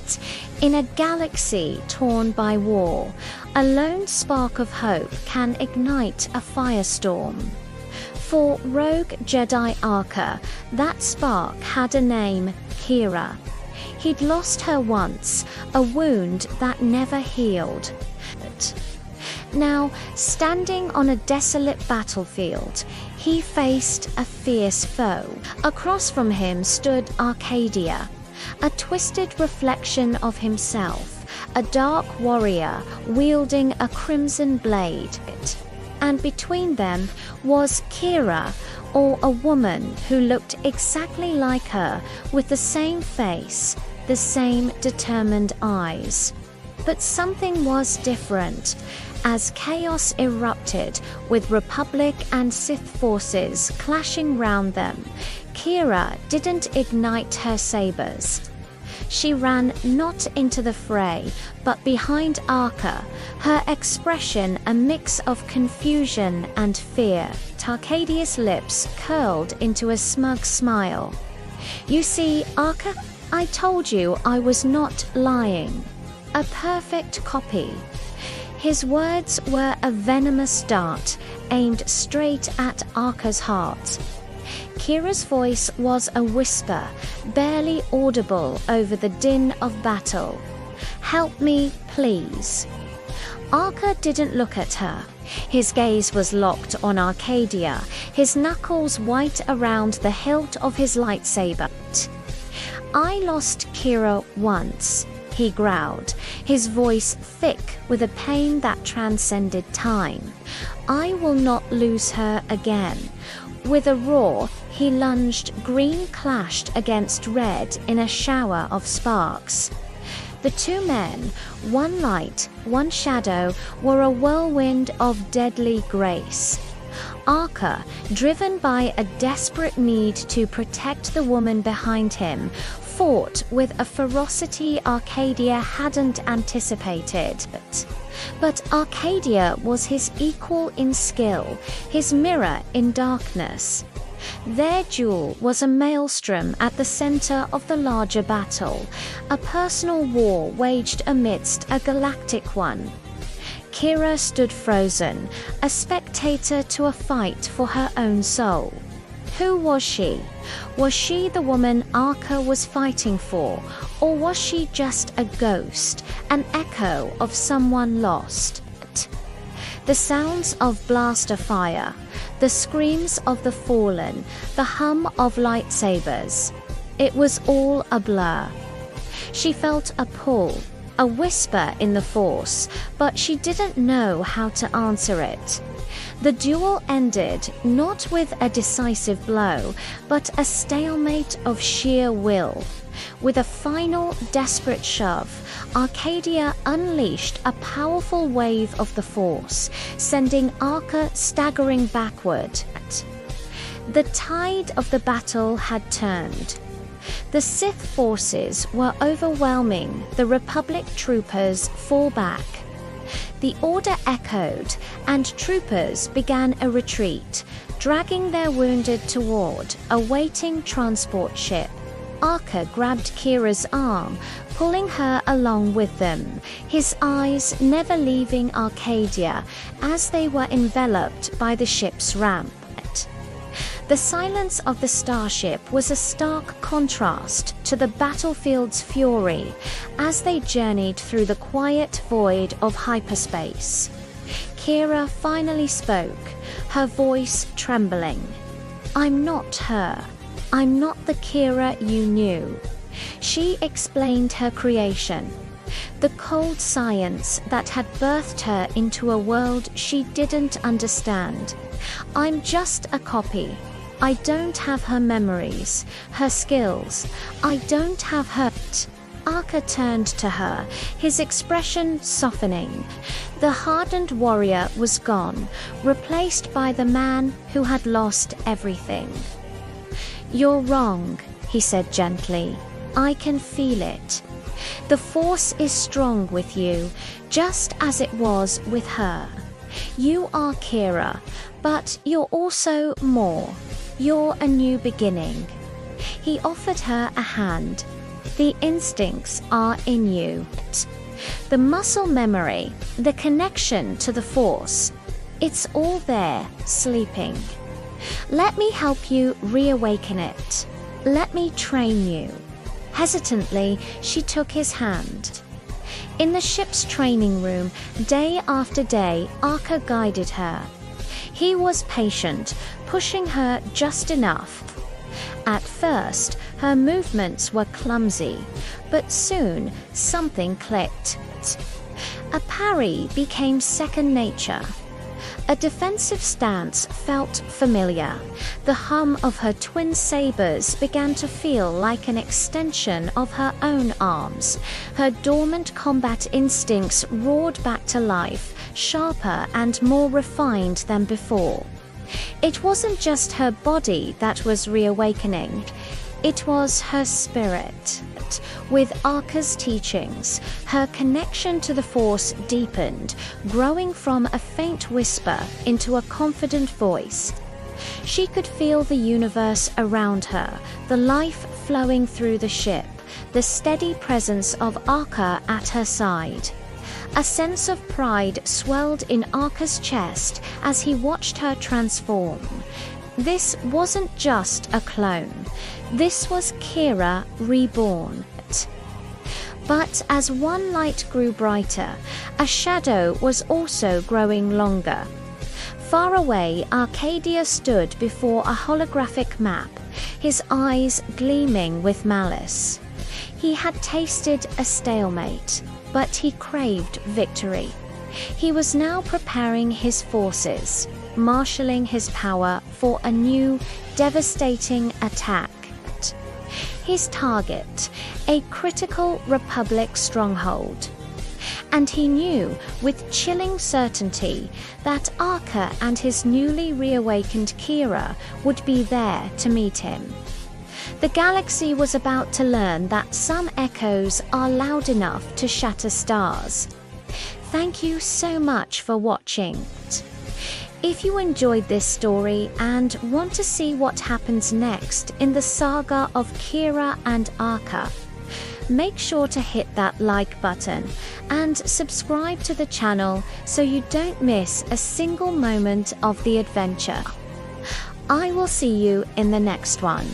yet, in a galaxy torn by war, a lone spark of hope can ignite a firestorm. For rogue Jedi Arca, that spark had a name: Kira. He'd lost her once, a wound that never healed. Now, standing on a desolate battlefield, he faced a fierce foe. Across from him stood Arcadia, a twisted reflection of himself, a dark warrior wielding a crimson blade. And between them was Kira, or a woman who looked exactly like her, with the same face, the same determined eyes. But something was different. As chaos erupted, with Republic and Sith forces clashing round them, Kira didn't ignite her sabers. She ran not into the fray, but behind Arca, her expression a mix of confusion and fear. Arcadia's lips curled into a smug smile. "You see, Arca, I told you I was not lying. A perfect copy." His words were a venomous dart aimed straight at Arca's heart. Kira's voice was a whisper, barely audible over the din of battle. "Help me, please." Arca didn't look at her. His gaze was locked on Arcadia, his knuckles white around the hilt of his lightsaber. "I lost Kira once," he growled, his voice thick with a pain that transcended time. "I will not lose her again." With a roar, he lunged. Green clashed against red in a shower of sparks. The two men, one light, one shadow, were a whirlwind of deadly grace. Arca, driven by a desperate need to protect the woman behind him, fought with a ferocity Arcadia hadn't anticipated. But Arcadia was his equal in skill, his mirror in darkness. Their duel was a maelstrom at the center of the larger battle, a personal war waged amidst a galactic one. Kira stood frozen, a spectator to a fight for her own soul. Who was she? Was she the woman Arca was fighting for, or was she just a ghost, an echo of someone lost? The sounds of blaster fire, the screams of the fallen, the hum of lightsabers. It was all a blur. She felt a pull, a whisper in the Force, but she didn't know how to answer it. The duel ended not with a decisive blow, but a stalemate of sheer will. With a final, desperate shove, Arcadia unleashed a powerful wave of the Force, sending Arca staggering backward. The tide of the battle had turned. The Sith forces were overwhelming the Republic troopers fall back. The order echoed, and troopers began a retreat, dragging their wounded toward a waiting transport ship. Arca grabbed Kira's arm, pulling her along with them, his eyes never leaving Arcadia as they were enveloped by the ship's ramp. The silence of the starship was a stark contrast to the battlefield's fury as they journeyed through the quiet void of hyperspace. Kira finally spoke, her voice trembling. "I'm not her. I'm not the Kira you knew." She explained her creation, the cold science that had birthed her into a world she didn't understand. "I'm just a copy. I don't have her memories, her skills. I don't have her." Arca turned to her, his expression softening. The hardened warrior was gone, replaced by the man who had lost everything. "You're wrong," he said gently. "I can feel it. The Force is strong with you, just as it was with her. You are Kira, but you're also more. You're a new beginning." He offered her a hand. The instincts are in you. The muscle memory, the connection to the Force, it's all there, sleeping. Let me help you reawaken it. Let me train you. Hesitantly, she took his hand. In the ship's training room, day after day, Arca guided her. He was patient, pushing her just enough. At first, her movements were clumsy, but soon something clicked. A parry became second nature. A defensive stance felt familiar. The hum of her twin sabers began to feel like an extension of her own arms. Her dormant combat instincts roared back to life, sharper and more refined than before. It wasn't just her body that was reawakening, it was her spirit. With Arca's teachings, her connection to the Force deepened, growing from a faint whisper into a confident voice. She could feel the universe around her, the life flowing through the ship, the steady presence of Arca at her side. A sense of pride swelled in Arca's chest as he watched her transform. This wasn't just a clone. This was Kira reborn. But as one light grew brighter, a shadow was also growing longer. Far away, Arcadia stood before a holographic map, his eyes gleaming with malice. He had tasted a stalemate, but he craved victory. He was now preparing his forces, marshalling his power for a new, devastating attack. His target, a critical Republic stronghold. And he knew with chilling certainty that Arca and his newly reawakened Kira would be there to meet him. The galaxy was about to learn that some echoes are loud enough to shatter stars. Thank you so much for watching. If you enjoyed this story and want to see what happens next in the saga of Kira and Arca, make sure to hit that like button and subscribe to the channel so you don't miss a single moment of the adventure. I will see you in the next one.